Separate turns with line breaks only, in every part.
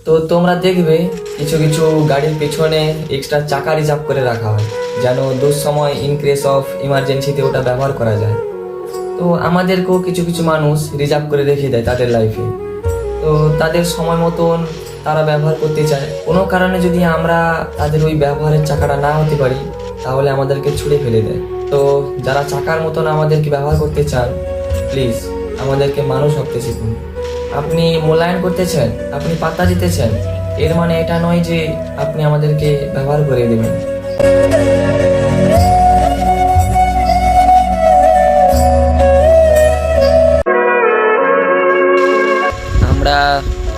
তো তোমরা দেখবে কিছু কিছু গাড়ির পেছনে এক্সট্রা চাকা রিজার্ভ করে রাখা হয়, যেন দুঃসময় ইন কেস অফ ইমার্জেন্সিতে ওটা ব্যবহার করা যায়। তো আমাদেরকেও কিছু কিছু মানুষ রিজার্ভ করে রেখে দেয় তাদের লাইফে। তো তাদের সময় মতন তারা ব্যবহার করতে চায়, কোনো কারণে যদি আমরা তাদের ওই ব্যবহারের চাকাটা না হতে পারি তাহলে আমাদেরকে ছুঁড়ে ফেলে দেয়। তো যারা চাকার মতন আমাদেরকে ব্যবহার করতে চান, প্লিজ আমাদেরকে মানুষ ভাবতে শিখুন। আপনি মূল্যায়ন করতে চান, আপনি পাত্তা দিতে চান, এর মানে এটা নয় যে আপনি আমাদেরকে ব্যবহার করে দেবেন। আমরা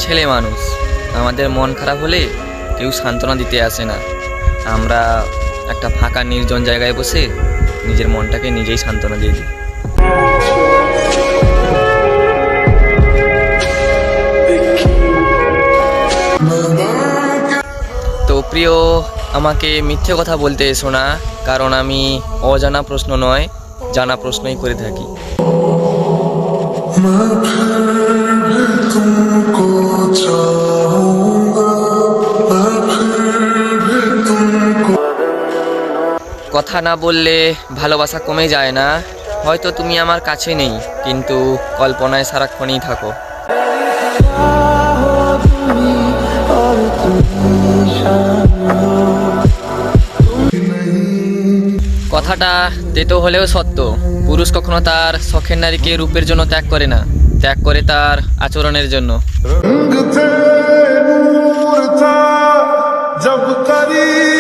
ছেলে মানুষ, আমাদের মন খারাপ হলে কেউ সান্ত্বনা দিতে আসে না। আমরা একটা ফাঁকা নির্জন জায়গায় বসে নিজের মনটাকে নিজেই সান্ত্বনা দিয়ে দিই। তো প্রিয়, আমাকে মিথ্যে কথা বলতে এসো না, কারণ আমি অজানা প্রশ্ন নয়, জানা প্রশ্নই করে থাকি। কথা না বললে ভালোবাসা কমে যায় না। হয়তো তুমি আমার কাছে নেই, কিন্তু কল্পনায় সারাক্ষণই থাকো। কথাটা তেতো হলেও সত্য, পুরুষ কখনো তার শখের নারীকে রূপের জন্য ত্যাগ করে না, ত্যাগ করে তার আচরণের জন্য।
जब करीब